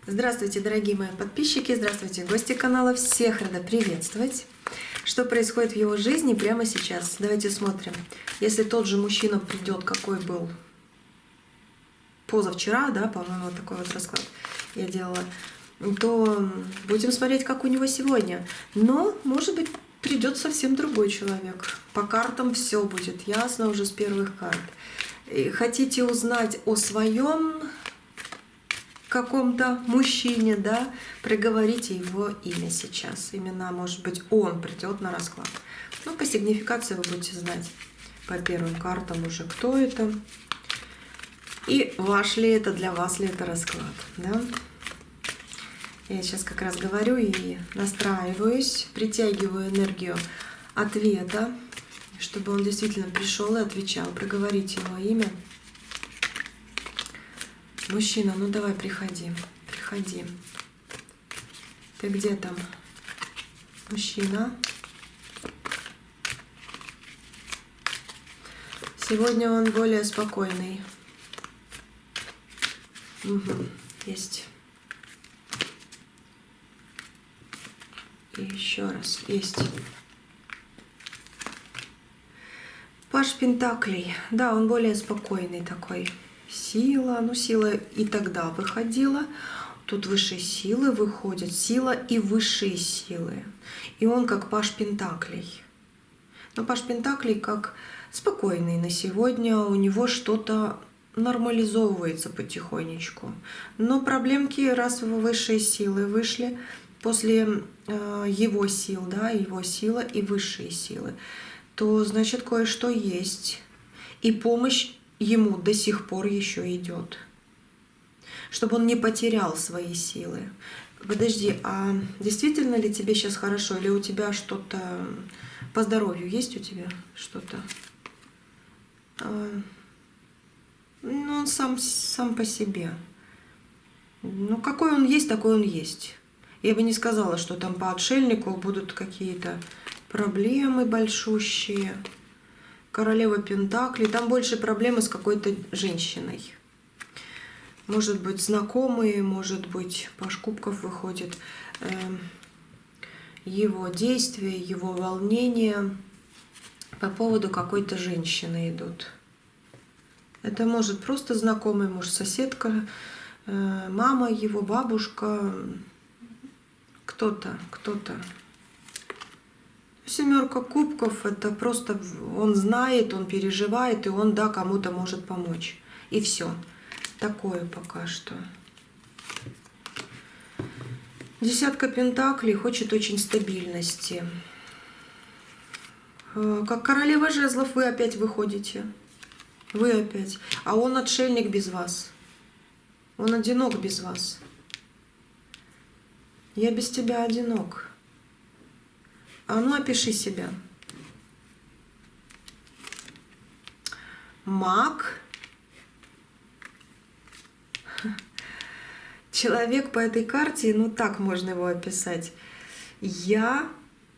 Здравствуйте, дорогие мои подписчики, здравствуйте, гости канала, всех рада приветствовать. Что происходит в его жизни прямо сейчас? Давайте смотрим. Если тот же мужчина придет, какой был позавчера, да, по-моему, вот такой вот расклад я делала, то будем смотреть, как у него сегодня. Но, может быть, придет совсем другой человек. По картам все будет ясно уже с первых карт. И хотите узнать о своем каком-то мужчине, да, проговорите его имя сейчас. Именно, может быть, он придет на расклад. Ну, по сигнификации вы будете знать по первым картам уже, кто это. И ваш ли это, для вас ли это расклад, да. Я сейчас как раз говорю и настраиваюсь, притягиваю энергию ответа, чтобы он действительно пришел и отвечал. Проговорите его имя. Мужчина, ну давай, приходи, приходи. Ты где там? Мужчина. Сегодня он более спокойный. Угу, есть. И еще раз, есть. Паж Пентаклей. Да, он более спокойный такой. Сила, ну сила и тогда выходила. Тут высшие силы выходят. Сила и высшие силы. И он как Паж Пентаклей. Но Паж Пентаклей как спокойный на сегодня. У него что-то нормализовывается потихонечку. Но проблемки, раз высшие силы вышли, после его сил, да, его сила и высшие силы, то значит кое-что есть. И помощь ему до сих пор еще идет, чтобы он не потерял свои силы. Подожди, а действительно ли тебе сейчас хорошо, или у тебя что-то по здоровью есть у тебя что-то? Ну, он сам по себе. Ну, какой он есть, такой он есть. Я бы не сказала, что там по отшельнику будут какие-то проблемы большущие. Королева Пентаклей. Там больше проблемы с какой-то женщиной. Может быть, знакомые, может быть, Паж Кубков выходит. Его действия, его волнения по поводу какой-то женщины идут. Это может просто знакомый муж, соседка, мама его, бабушка, кто-то. Семерка кубков — это просто он знает, он переживает, и он, да, кому-то может помочь. И все. Такое пока что. Десятка пентаклей хочет очень стабильности. Как королева жезлов вы опять выходите. Вы опять. А он отшельник без вас. Он одинок без вас. Я без тебя одинок. А ну, опиши себя. Маг. Человек по этой карте, ну так можно его описать. Я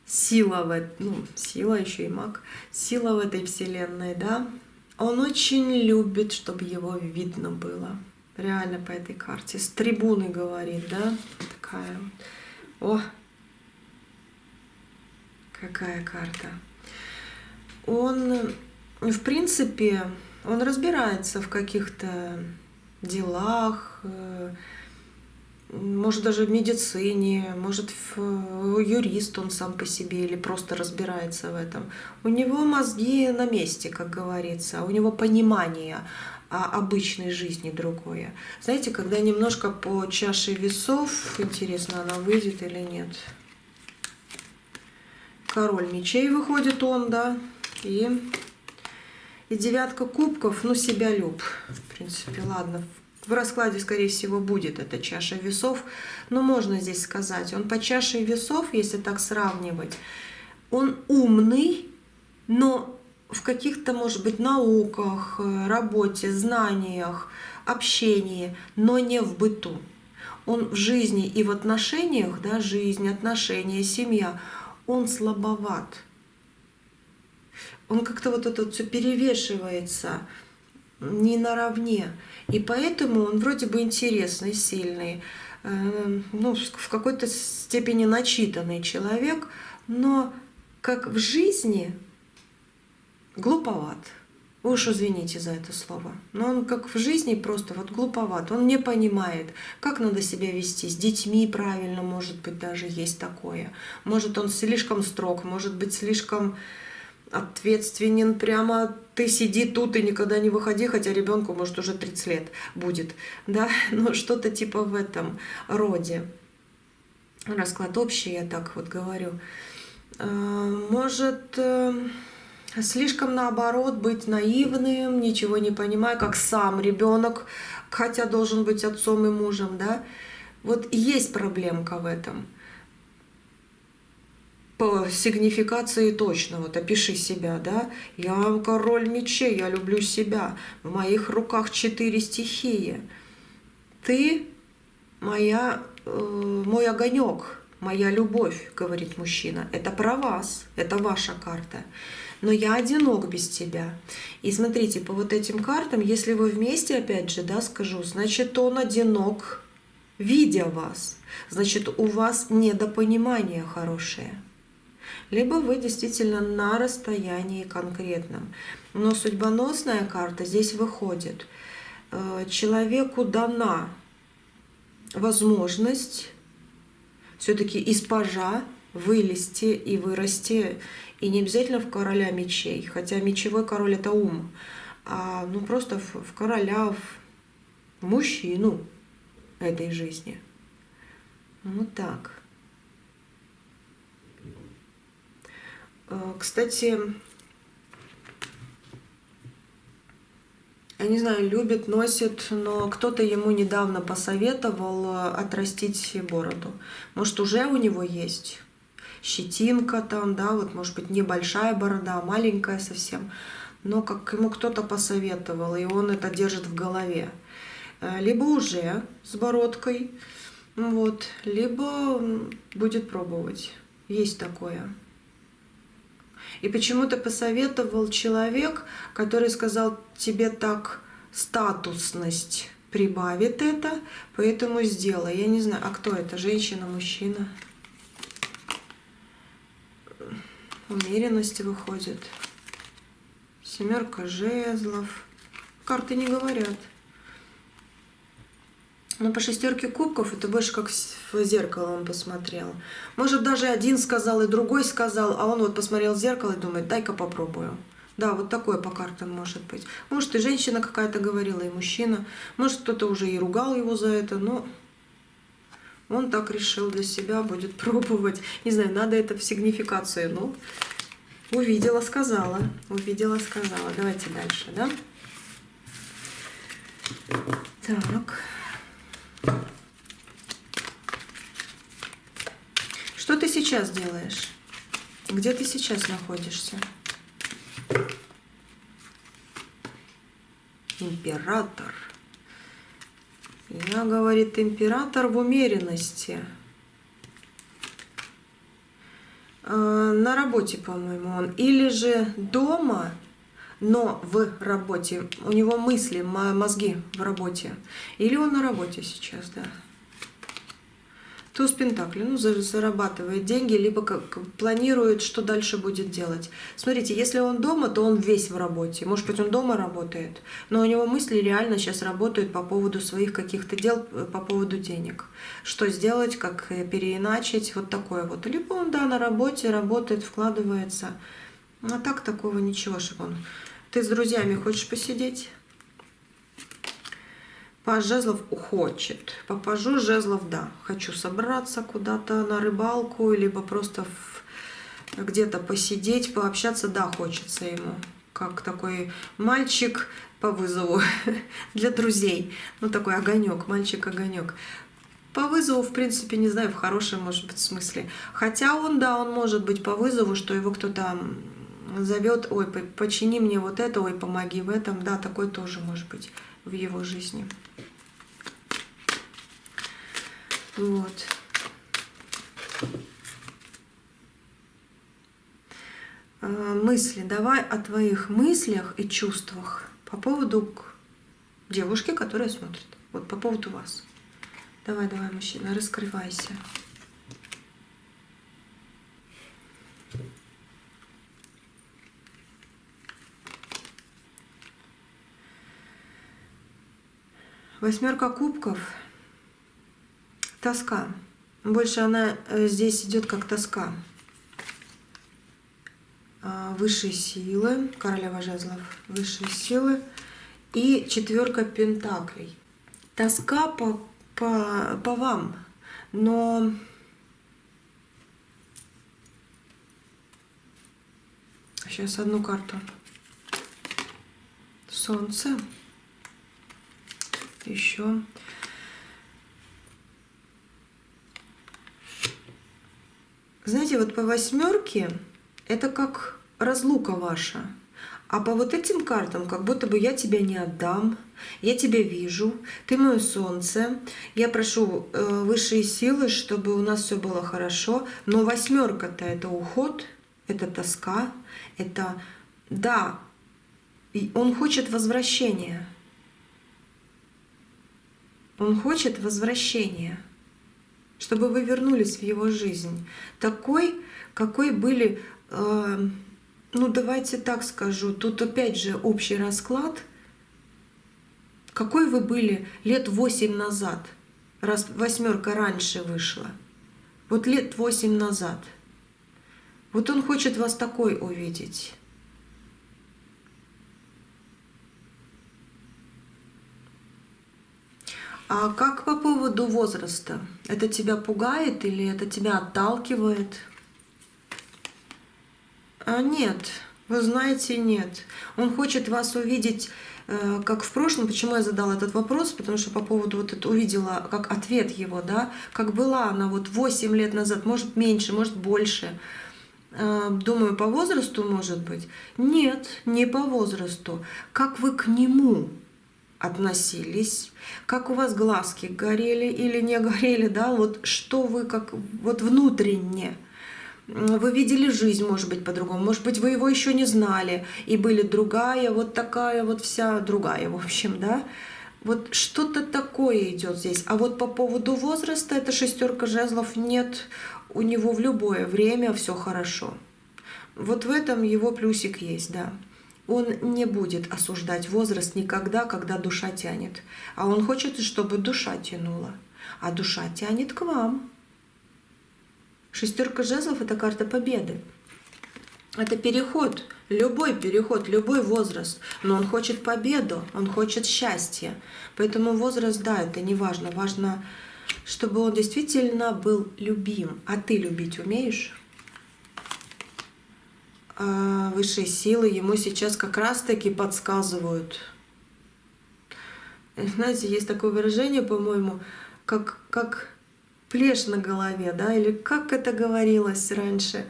сила, сила еще и маг. Сила в этой вселенной, да. Он очень любит, чтобы его видно было. Реально по этой карте. С трибуны говорит, да. Такая. О! Какая карта. Он, в принципе, он разбирается в каких-то делах, может даже в медицине, может юрист он сам по себе или просто разбирается в этом. У него мозги на месте, как говорится, у него понимание о обычной жизни другое. Знаете, когда немножко по чаше весов, интересно, она выйдет или нет. Король мечей выходит он, да, и девятка кубков, ну, себялюб. В принципе, ладно, в раскладе, скорее всего, будет эта чаша весов, но можно здесь сказать, он по чаше весов, если так сравнивать, он умный, но в каких-то, может быть, науках, работе, знаниях, общении, но не в быту. Он в жизни и в отношениях, да, жизнь, отношения, семья, он слабоват. Он как-то вот это вот все перевешивается. не наравне. И поэтому он вроде бы интересный, сильный, ну, в какой-то степени начитанный человек, но как в жизни глуповат. Вы уж извините за это слово. Но он как в жизни просто вот глуповат. Он не понимает, как надо себя вести. С детьми правильно, может быть, даже есть такое. Может, он слишком строг, может быть, слишком ответственен. Прямо ты сиди тут и никогда не выходи, хотя ребенку, может, уже 30 лет будет. Да? Ну, что-то типа в этом роде. Расклад общий, я так вот говорю. Может, слишком наоборот быть наивным, ничего не понимая, как сам ребенок, хотя должен быть отцом и мужем, да. Вот есть проблемка в этом. По сигнификации точно, вот опиши себя, да. Я король мечей, я люблю себя. В моих руках 4 стихии. Ты мой огонек, моя любовь, говорит мужчина. Это про вас, это ваша карта. Но я одинок без тебя. И смотрите, по вот этим картам, если вы вместе, опять же, да, скажу, значит, он одинок, видя вас. Значит, у вас недопонимание хорошее. Либо вы действительно на расстоянии конкретном. Но судьбоносная карта здесь выходит. Человеку дана возможность все-таки из пажа вылезти и вырасти. И не обязательно в короля мечей, хотя мечевой король — это ум, а ну просто в короля, в мужчину этой жизни. Вот так. Кстати, я не знаю, любит, носит, но кто-то ему недавно посоветовал отрастить бороду. Может, уже у него есть щетинка там, да, вот может быть небольшая борода, маленькая совсем, но как ему кто-то посоветовал, и он это держит в голове. Либо уже с бородкой, вот, либо будет пробовать. Есть такое. И почему-то посоветовал человек, который сказал, тебе так статусность прибавит это, поэтому сделай. Я не знаю, а кто это, женщина, мужчина? Умеренность выходит. 7 жезлов. Карты не говорят. Но по 6 кубков это больше как в зеркало он посмотрел. Может, даже один сказал и другой сказал, а он вот посмотрел в зеркало и думает, дай-ка попробую. Да, вот такое по картам может быть. Может, и женщина какая-то говорила, и мужчина. Может, кто-то уже и ругал его за это, но он так решил для себя, будет пробовать. Не знаю, надо это в сигнификацию. Ну, увидела, сказала. Увидела, сказала. Давайте дальше, да? Так. Что ты сейчас делаешь? Где ты сейчас находишься? Император. Я, говорит, император в умеренности. На работе, по-моему, он. Или же дома, но в работе. У него мысли, мозги в работе. Или он на работе сейчас, да. Туз Пентаклей, ну, зарабатывает деньги, либо планирует, что дальше будет делать. Смотрите, если он дома, то он весь в работе. Может быть, он дома работает, но у него мысли реально сейчас работают по поводу своих каких-то дел, по поводу денег. Что сделать, как переиначить, вот такое вот. Либо он, да, на работе работает, вкладывается. А так такого ничего, чтобы он... Ты с друзьями хочешь посидеть? Паж жезлов хочет. По пажу жезлов, да. Хочу собраться куда-то на рыбалку, либо просто где-то посидеть, пообщаться, да, хочется ему. Как такой мальчик по вызову для друзей. Ну, такой огонек, мальчик-огонек. По вызову, в принципе, не знаю, в хорошем, может быть, смысле. Хотя он, да, он может быть по вызову, что его кто-то зовет, ой, почини мне вот это, ой, помоги в этом. Да, такой тоже может быть в его жизни. Вот. Мысли. Давай о твоих мыслях и чувствах. По поводу девушки, которая смотрит. Вот по поводу вас. Давай, давай, мужчина, раскрывайся. Восьмерка кубков. Тоска. Больше она здесь идет как тоска. Высшие силы. Королева жезлов. Высшие силы. И четверка пентаклей. Тоска по вам. Но сейчас одну карту. Солнце. Еще. Знаете, вот по восьмерке это как разлука ваша. А по вот этим картам, как будто бы я тебя не отдам, я тебя вижу, ты мое солнце, я прошу высшие силы, чтобы у нас все было хорошо. Но восьмерка-то это уход, это тоска, это да, он хочет возвращения. Он хочет возвращения, чтобы вы вернулись в его жизнь. Такой, какой были, ну давайте так скажу, тут опять же общий расклад. Какой вы были лет 8 назад, раз восьмерка раньше вышла. Вот лет 8 назад. Вот он хочет вас такой увидеть. А как по поводу возраста? Это тебя пугает или это тебя отталкивает? Нет, вы знаете, нет. Он хочет вас увидеть, как в прошлом. Почему я задала этот вопрос? Потому что по поводу вот это увидела, как ответ его, да, как была она вот 8 лет назад, может меньше, может больше. Думаю, по возрасту, может быть. Нет, не по возрасту. Как вы к нему относились, как у вас глазки горели или не горели, да, вот что вы как вот внутренне. Вы видели жизнь, может быть, по-другому, может быть, вы его еще не знали, и были другая, вот такая вот вся другая, в общем, да. Вот что-то такое идет здесь. А вот по поводу возраста, это шестерка жезлов, нет, у него в любое время все хорошо. Вот в этом его плюсик есть, да. Он не будет осуждать возраст никогда, когда душа тянет. А он хочет, чтобы душа тянула. А душа тянет к вам. Шестерка жезлов — это карта победы. Это переход, любой возраст. Но он хочет победу, он хочет счастья. Поэтому возраст, да, это не важно. Важно, чтобы он действительно был любим. А ты любить умеешь? Высшие силы ему сейчас как раз-таки подсказывают. Знаете, есть такое выражение, по-моему, как плешь на голове, да, или как это говорилось раньше.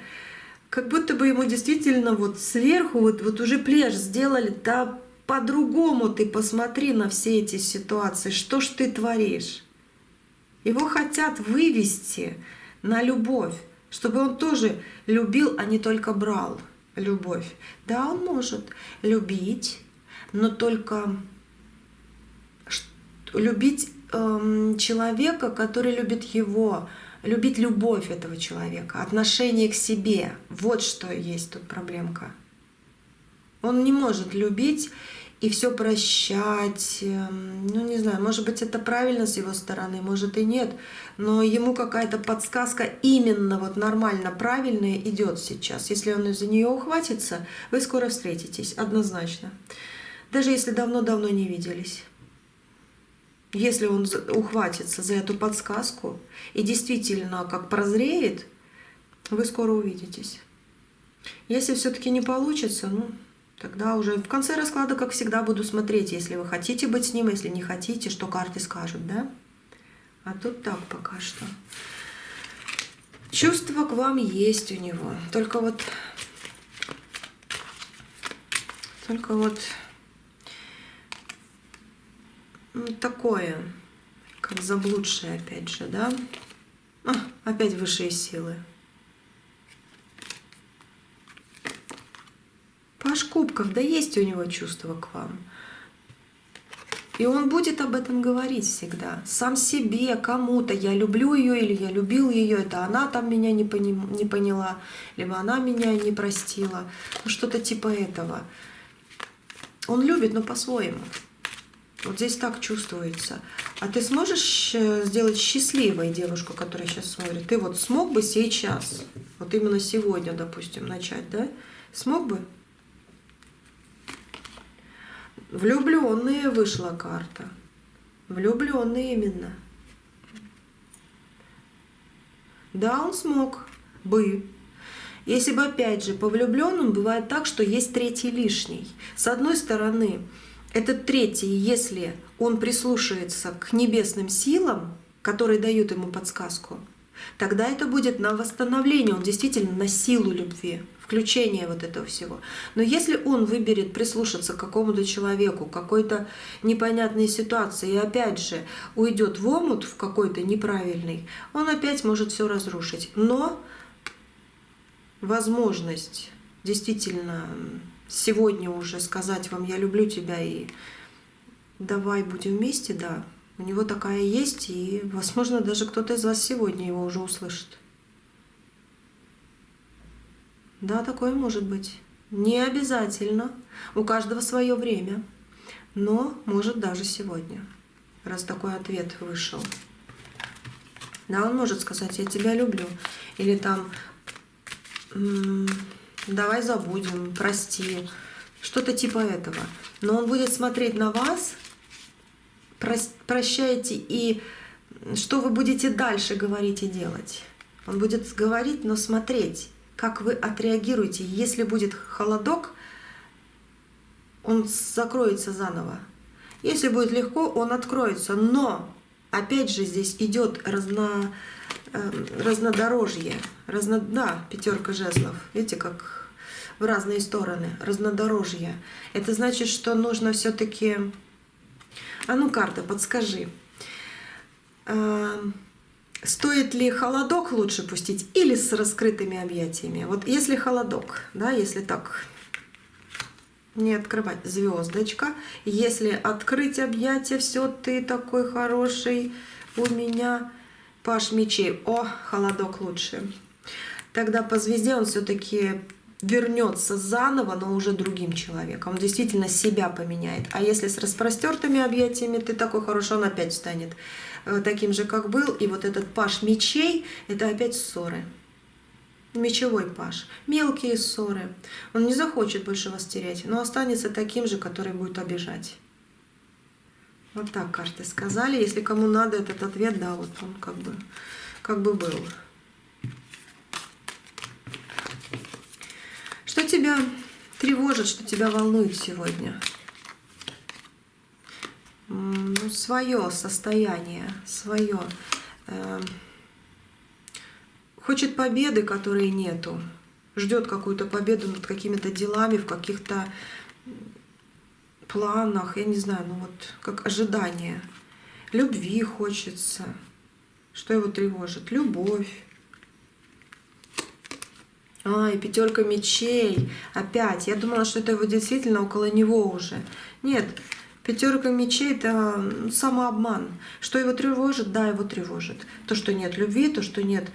Как будто бы ему действительно вот сверху вот уже плешь сделали, да по-другому ты посмотри на все эти ситуации, что ж ты творишь. Его хотят вывести на любовь, чтобы он тоже любил, а не только брал. Любовь. Да, он может любить, но только любить человека, который любит его, любить любовь этого человека, отношение к себе. Вот что есть тут проблемка. Он не может любить и все прощать. Ну, не знаю, может быть, это правильно с его стороны, может и нет. Но ему какая-то подсказка именно вот нормально, правильная идет сейчас. Если он из-за нее ухватится, вы скоро встретитесь, однозначно. Даже если давно-давно не виделись. Если он ухватится за эту подсказку и действительно как прозреет, вы скоро увидитесь. Если все-таки не получится, ну, тогда уже в конце расклада, как всегда, буду смотреть, если вы хотите быть с ним, если не хотите, что карты скажут, да? А тут так пока что. Чувство к вам есть у него. Только вот такое, как заблудшее, опять же, да? Опять высшие силы. Паш кубков, да есть у него чувство к вам. И он будет об этом говорить всегда. Сам себе, кому-то. Я люблю ее или я любил ее. Это она там меня не поняла. Либо она меня не простила. Ну что-то типа этого. Он любит, но по-своему. Вот здесь так чувствуется. А ты сможешь сделать счастливой девушку, которая сейчас смотрит? Ты вот смог бы сейчас, вот именно сегодня, допустим, начать, да? Смог бы? Влюбленные вышла карта. Влюбленные именно. Да, он смог бы. Если бы, опять же, по влюбленным бывает так, что есть третий лишний. С одной стороны, этот третий, если он прислушается к небесным силам, которые дают ему подсказку, тогда это будет на восстановление, он действительно на силу любви, включение вот этого всего. Но если он выберет прислушаться к какому-то человеку, какой-то непонятной ситуации, и опять же уйдет в омут в какой-то неправильный, он опять может все разрушить. Но возможность действительно сегодня уже сказать вам «я люблю тебя» и «давай будем вместе», да, у него такая есть, и, возможно, даже кто-то из вас сегодня его уже услышит. Да, такое может быть. Не обязательно. У каждого свое время. Но может даже сегодня, раз такой ответ вышел. Да, он может сказать «я тебя люблю». Или там «давай забудем», «прости». Что-то типа этого. Но он будет смотреть на вас, прощаете, и что вы будете дальше говорить и делать. Он будет говорить, но смотреть, как вы отреагируете. Если будет холодок, он закроется заново. Если будет легко, он откроется. Но, опять же, здесь идет разнодорожье. Да, пятерка жезлов. Видите, как в разные стороны. Разнодорожье. Это значит, что нужно все-таки... А ну, карта, подскажи. Стоит ли холодок лучше пустить или с раскрытыми объятиями? Вот если холодок, да, если так не открывать, звездочка. Если открыть объятия, все, ты такой хороший у меня. Паш мечей. О, холодок лучше. Тогда по звезде он все-таки вернется заново, но уже другим человеком. Он действительно себя поменяет. А если с распростертыми объятиями ты такой хороший, он опять станет таким же, как был. И вот этот паш мечей — это опять ссоры. Мечевой паш. Мелкие ссоры. Он не захочет больше вас терять, но останется таким же, который будет обижать. Вот так карты сказали. Если кому надо этот ответ, да, вот он как бы был. Что тебя тревожит, что тебя волнует сегодня? Ну, свое состояние, свое. Хочет победы, которой нету. Ждет какую-то победу над какими-то делами, в каких-то планах, я не знаю, ну вот как ожидание. Любви хочется. Что его тревожит? Любовь. И пятерка мечей. Опять. Я думала, что это его действительно около него уже. Нет. Пятерка мечей — это самообман. Что его тревожит? Да, его тревожит. То, что нет любви, то, что нет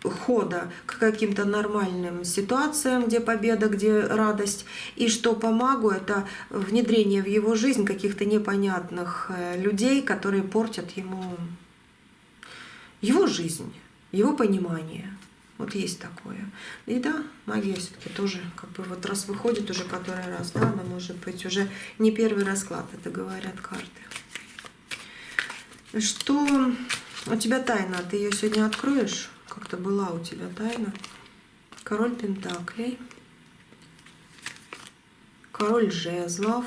хода к каким-то нормальным ситуациям, где победа, где радость. И что по магу — это внедрение в его жизнь каких-то непонятных людей, которые портят ему его жизнь, его понимание. Вот есть такое. И да, магия все-таки тоже, как бы вот раз выходит уже который раз, да, она может быть уже не первый расклад, это говорят карты. Что у тебя тайна? Ты ее сегодня откроешь? Как-то была у тебя тайна. Король пентаклей. Король жезлов.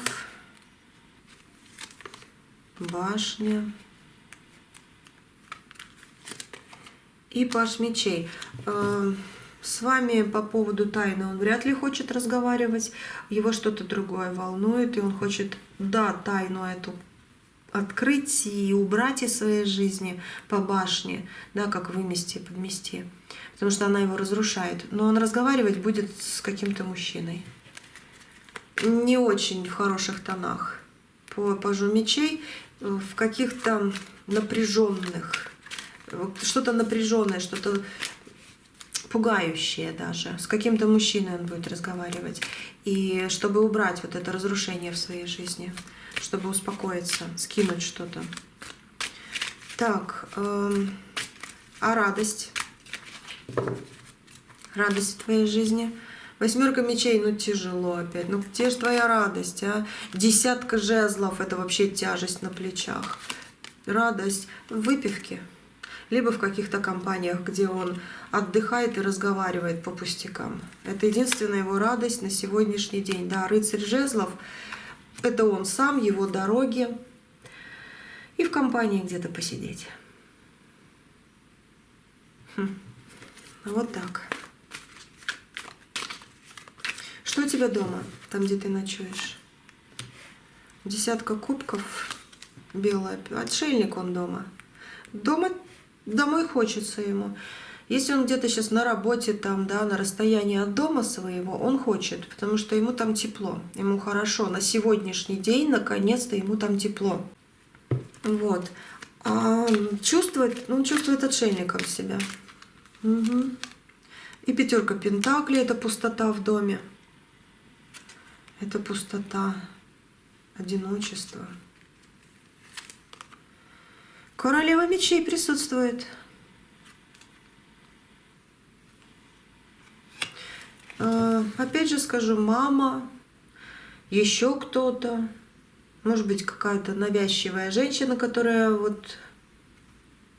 Башня. И паш мечей. С вами по поводу тайны он вряд ли хочет разговаривать. Его что-то другое волнует, и он хочет, да, тайну эту открыть и убрать из своей жизни по башне, да, как вымести, подмести. Потому что она его разрушает. Но он разговаривать будет с каким-то мужчиной. Не очень в хороших тонах. по пажу мечей в каких-то напряженных, что-то напряженное, что-то пугающее даже. С каким-то мужчиной он будет разговаривать. И чтобы убрать вот это разрушение в своей жизни, чтобы успокоиться, скинуть что-то. Так, а радость? Радость в твоей жизни? 8 мечей, ну тяжело опять. Ну где же твоя радость, а? 10 жезлов, это вообще тяжесть на плечах. Радость в выпивке. Либо в каких-то компаниях, где он отдыхает и разговаривает по пустякам. Это единственная его радость на сегодняшний день. Да, рыцарь жезлов — это он сам, его дороги. И в компании где-то посидеть. Вот так. Что у тебя дома, там, где ты ночуешь? 10 кубков, белая, отшельник он дома. Домой хочется ему. Если он где-то сейчас на работе, там, да, на расстоянии от дома своего, он хочет, потому что ему там тепло, ему хорошо. На сегодняшний день, наконец-то, ему там тепло. Вот. А чувствует, ну, чувствует отшельником себя. Угу. И 5 пентаклей — это пустота в доме. Это пустота, одиночество. Королева мечей присутствует. Опять же скажу, мама, еще кто-то, может быть, какая-то навязчивая женщина, которая вот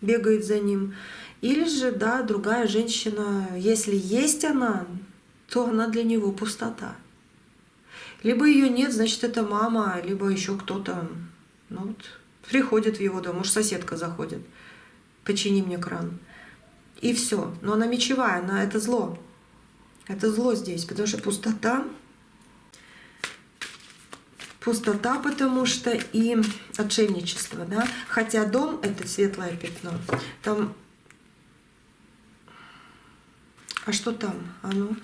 бегает за ним. Или же, да, другая женщина, если есть она, то она для него пустота. Либо ее нет, значит, это мама, либо еще кто-то, ну, вот, приходит в его дом, может, соседка заходит, почини мне кран. И все. Но она мечевая, это зло. Это зло здесь, потому что пустота. Пустота, потому что и отшельничество, да. Хотя дом — это светлое пятно. Там... А что там? А ну?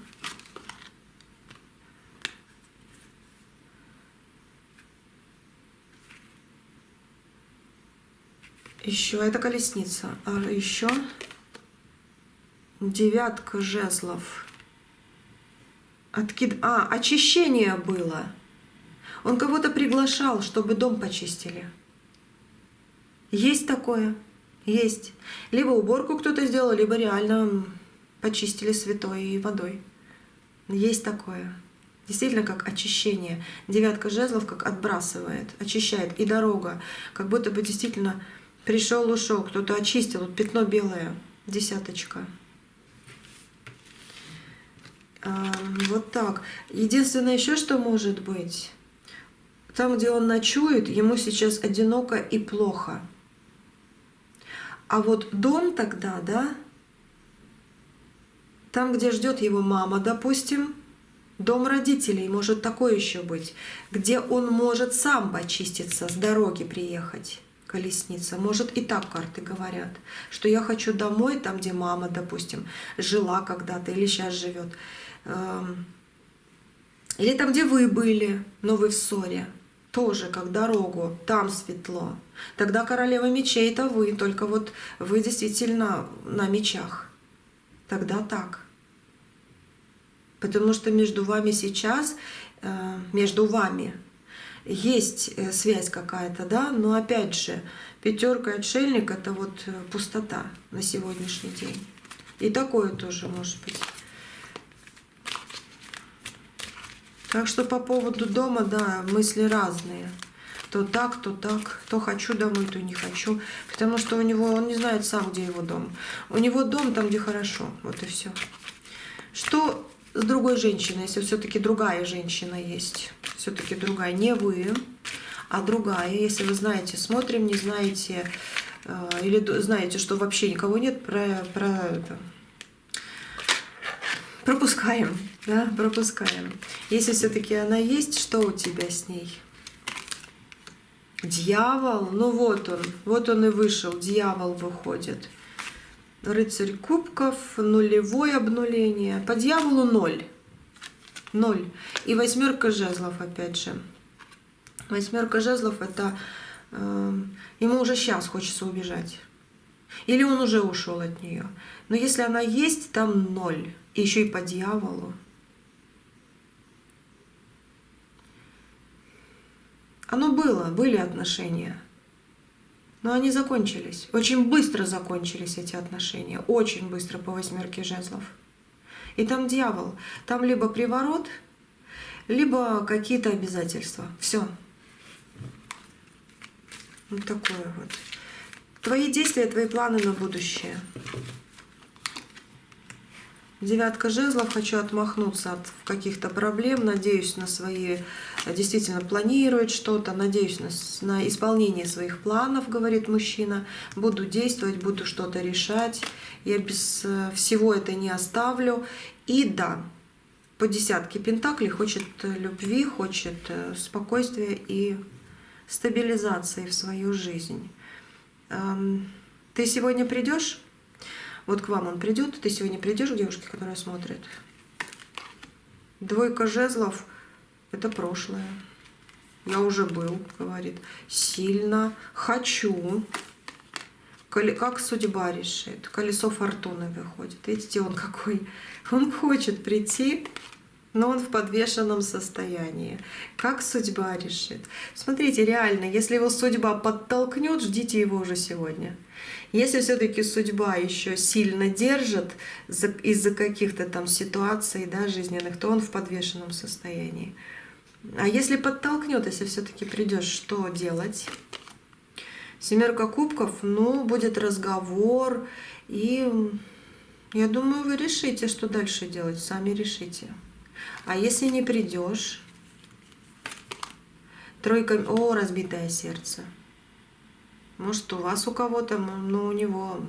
Еще это колесница. А еще 9 жезлов. Очищение было. Он кого-то приглашал, чтобы дом почистили. Есть такое? Есть. Либо уборку кто-то сделал, либо реально почистили святой водой. Есть такое. Действительно, как очищение. 9 жезлов как отбрасывает, очищает. И дорога. Как будто бы действительно пришел, ушел, кто-то очистил. Вот пятно белое, 10. Вот так. Единственное еще, что может быть, там, где он ночует, ему сейчас одиноко и плохо. А вот дом тогда, да, там, где ждет его мама, допустим, дом родителей, может такое еще быть, где он может сам почиститься, с дороги приехать, колесница. Может, и так карты говорят, что я хочу домой, там, где мама, допустим, жила когда-то или сейчас живет. Или там, где вы были, но вы в ссоре. Тоже как дорогу, там светло. Тогда королева мечей — это вы, только вот вы действительно на мечах. Тогда так. Потому что между вами сейчас, между вами есть связь какая-то, да, но опять же, 5 отшельник — это вот пустота на сегодняшний день. И такое тоже может быть. Так что по поводу дома, да, мысли разные. То так, то хочу домой, то не хочу. Потому что у него, он не знает сам, где его дом. У него дом там, где хорошо. Вот и все. Что с другой женщиной, если все-таки другая женщина есть? Все-таки другая, не вы, а другая. Если вы знаете, смотрим, не знаете, или знаете, что вообще никого нет, пропускаем, да, пропускаем. Если все-таки она есть, что у тебя с ней? Дьявол, ну вот он и вышел, дьявол выходит. Рыцарь кубков, нулевое обнуление. По дьяволу 0. 0. И 8 жезлов, опять же. Восьмерка жезлов — это ему уже сейчас хочется убежать. Или он уже ушел от нее. Но если она есть, там 0. И еще и по дьяволу. Были отношения. Но они закончились. Очень быстро закончились эти отношения. Очень быстро по восьмерке жезлов. И там дьявол. Там либо приворот, либо какие-то обязательства. Все. Вот такое вот. Твои действия, твои планы на будущее. Девятка жезлов. Хочу отмахнуться от каких-то проблем. Надеюсь на свои... Действительно планирует что-то. Надеюсь на исполнение своих планов, говорит мужчина. Буду действовать, буду что-то решать. Я без всего это не оставлю. И да, по десятке пентаклей хочет любви, хочет спокойствия и стабилизации в свою жизнь. Ты сегодня придешь? Вот к вам он придет. Ты сегодня придешь к девушке, которая смотрит? Двойка жезлов — это прошлое. Я уже был, говорит. Сильно хочу. Как судьба решит. Колесо фортуны выходит. Видите, он какой. Он хочет прийти, но он в подвешенном состоянии. Как судьба решит. Смотрите, реально, если его судьба подтолкнет, ждите его уже сегодня. Если все-таки судьба еще сильно держит из-за каких-то там ситуаций, да, жизненных, то он в подвешенном состоянии. А если подтолкнет, если все-таки придешь, что делать? Семерка кубков, ну, будет разговор, и я думаю, вы решите, что дальше делать, сами решите. А если не придешь? Тройка, о, разбитое сердце. Может, у вас у кого-то, но у него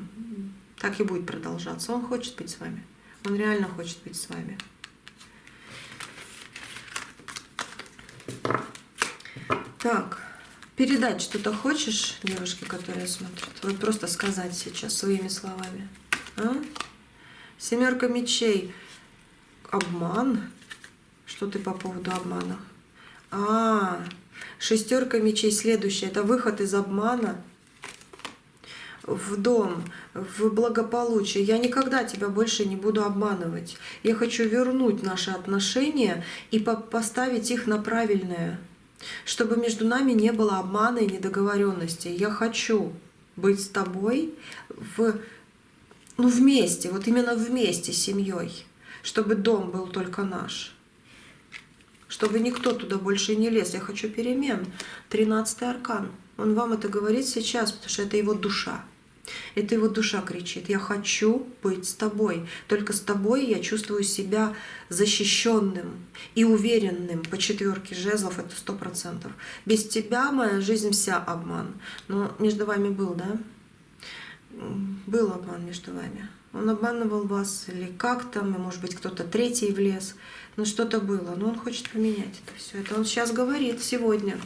так и будет продолжаться. Он хочет быть с вами. Он реально хочет быть с вами. Так, передать что-то хочешь девушке, которая смотрит? Вот просто сказать сейчас своими словами. А? Семерка мечей. Обман? Что ты по поводу обмана? Шестерка мечей следующая. Это выход из обмана в дом, в благополучие. Я никогда тебя больше не буду обманывать. Я хочу вернуть наши отношения и поставить их на правильное, чтобы между нами не было обмана и недоговоренности. Я хочу быть с тобой вместе, вот именно вместе с семьей, чтобы дом был только наш, чтобы никто туда больше не лез. Я хочу перемен. 13-й аркан. Он вам это говорит сейчас, потому что это его душа. Это его душа кричит: я хочу быть с тобой. Только с тобой я чувствую себя защищенным и уверенным. По четверке жезлов это 100%. Без тебя моя жизнь вся обман. Но между вами был, да? Был обман между вами. Он обманывал вас или как там, и, может быть, кто-то третий влез. Но что-то было. Но он хочет поменять это все. Это он сейчас говорит сегодня.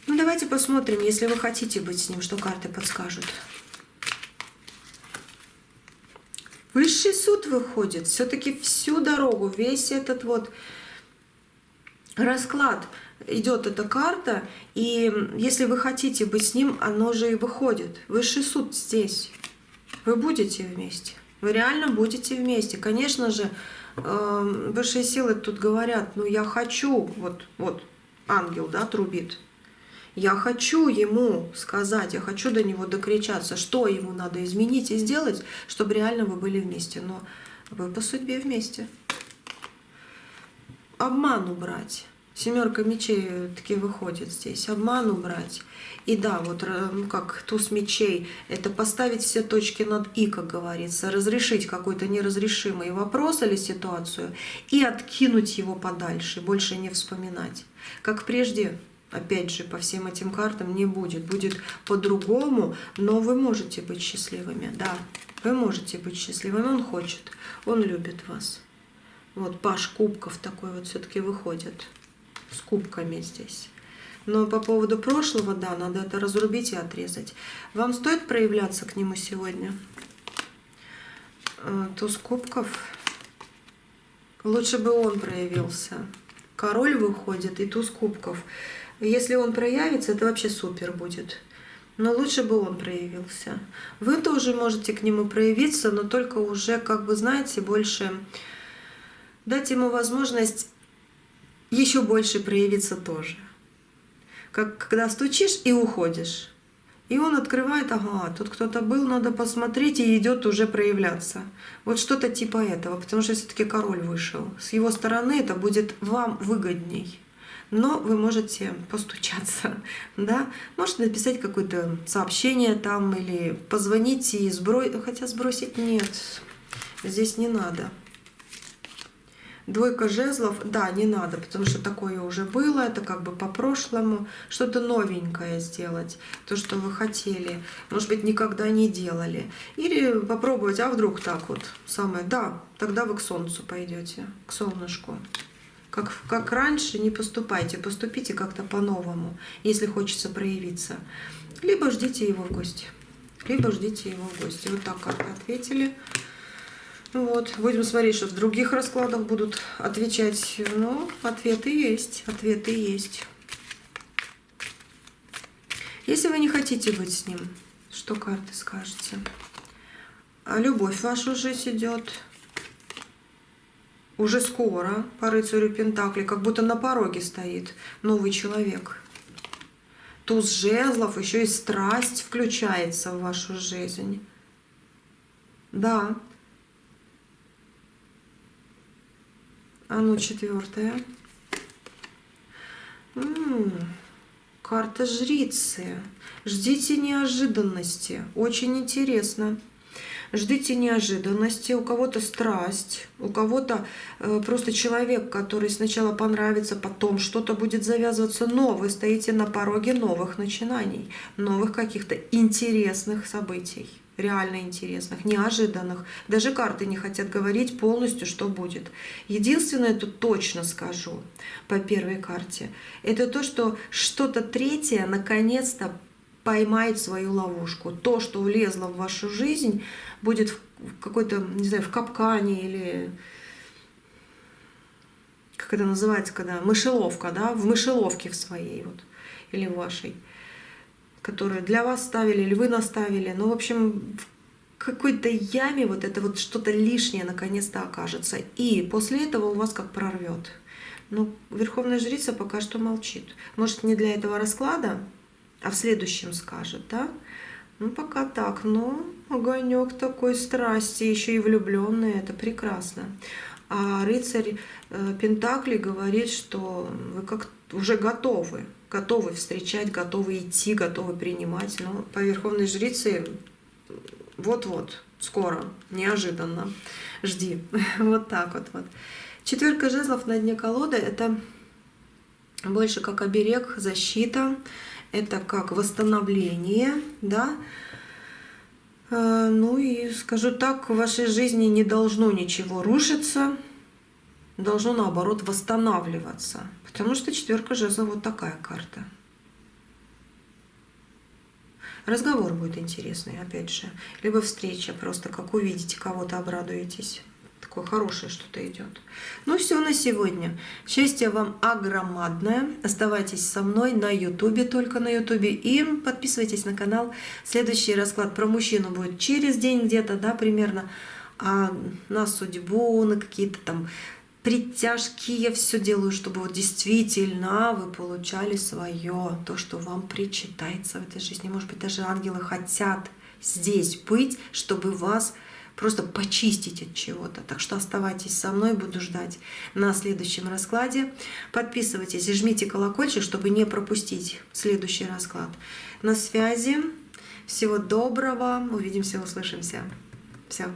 Ну, давайте посмотрим, если вы хотите быть с ним, что карты подскажут. Высший суд выходит. Все-таки всю дорогу, весь этот вот расклад идет эта карта. И если вы хотите быть с ним, оно же и выходит. Высший суд здесь. Вы будете вместе. Вы реально будете вместе. Конечно же, высшие силы тут говорят: ну я хочу, вот ангел, да, трубит. Я хочу ему сказать, я хочу до него докричаться, что ему надо изменить и сделать, чтобы реально вы были вместе. Но вы по судьбе вместе. Обман убрать. Семерка мечей таки выходит здесь. Обман убрать. И да, вот как туз мечей, это поставить все точки над «и», как говорится, разрешить какой-то неразрешимый вопрос или ситуацию и откинуть его подальше, больше не вспоминать. Как прежде. Опять же, по всем этим картам не будет. Будет по-другому, но вы можете быть счастливыми. Да, вы можете быть счастливыми. Он хочет, он любит вас. Вот паж кубков такой вот все-таки выходит. С кубками здесь. Но по поводу прошлого, да, надо это разрубить и отрезать. Вам стоит проявляться к нему сегодня? Туз кубков. Лучше бы он проявился. король выходит и туз кубков. Если он проявится, это вообще супер будет. Но лучше бы он проявился. Вы тоже можете к нему проявиться, но только уже, как бы, знаете, больше дать ему возможность еще больше проявиться тоже. Как когда стучишь и уходишь. И он открывает, ага, тут кто-то был, надо посмотреть, и идет уже проявляться. Вот что-то типа этого, потому что все-таки король вышел. С его стороны это будет вам выгодней. Но вы можете постучаться, да? Можете написать какое-то сообщение там или позвонить и сбросить. Хотя сбросить нет, здесь не надо. Двойка жезлов, да, не надо, потому что такое уже было, это как бы по-прошлому. Что-то новенькое сделать, то, что вы хотели, может быть, никогда не делали. Или попробовать, а вдруг так вот самое. Да, тогда вы к солнцу пойдете, к солнышку. Как раньше не поступайте, поступите как-то по-новому, если хочется проявиться. Либо ждите его в гости, либо ждите его в гости. Вот так карты ответили. Вот, будем смотреть, что в других раскладах будут отвечать. Ну, ответы есть, ответы есть. Если вы не хотите быть с ним, что карты скажете? А любовь в вашу жизнь идет уже скоро по рыцарю Пентаклей, как будто на пороге стоит новый человек. Туз жезлов, еще и страсть включается в вашу жизнь. Да. А ну, четвертая. Карта жрицы. Ждите неожиданности. Очень интересно. Ждите неожиданности. У кого-то страсть, у кого-то просто человек, который сначала понравится, потом что-то будет завязываться, но вы стоите на пороге новых начинаний, новых каких-то интересных событий. Реально интересных, неожиданных. Даже карты не хотят говорить полностью, что будет. Единственное, тут точно скажу по первой карте, это то, что что-то третье наконец-то поймает свою ловушку. То, что влезло в вашу жизнь, будет в какой-то, не знаю, в капкане или как это называется, когда мышеловка, да, в мышеловке в своей вот или в вашей, которые для вас ставили или вы наставили. Ну, в общем, в какой-то яме вот это вот что-то лишнее наконец-то окажется. И после этого у вас как прорвет. Ну, Верховная Жрица пока что молчит. Может, не для этого расклада, а в следующем скажет, да? Ну, пока так. Но огонек такой страсти, еще и влюбленный, это прекрасно. А рыцарь Пентаклей говорит, что вы как уже готовы встречать, готовы идти, готовы принимать. Но по Верховной Жрице вот-вот, скоро, неожиданно. Жди. Вот так вот. Четверка жезлов на дне колоды — это больше как оберег, защита, это как восстановление, да. Ну и скажу так, в вашей жизни не должно ничего рушиться, должно наоборот восстанавливаться. Потому что четверка жезлов вот такая карта. Разговор будет интересный, опять же. Либо встреча, просто как увидите кого-то, обрадуетесь. Такое хорошее что-то идет. Ну все на сегодня. Счастья вам огромадное. Оставайтесь со мной на Ютубе, только на Ютубе. И подписывайтесь на канал. Следующий расклад про мужчину будет через день где-то, да, примерно. А на судьбу, на какие-то там притяжки я все делаю, чтобы вот действительно вы получали свое, то, что вам причитается в этой жизни. Может быть, даже ангелы хотят здесь быть, чтобы вас просто почистить от чего-то. Так что оставайтесь со мной, буду ждать на следующем раскладе. Подписывайтесь и жмите колокольчик, чтобы не пропустить следующий расклад. На связи. Всего доброго. Увидимся, услышимся. Все.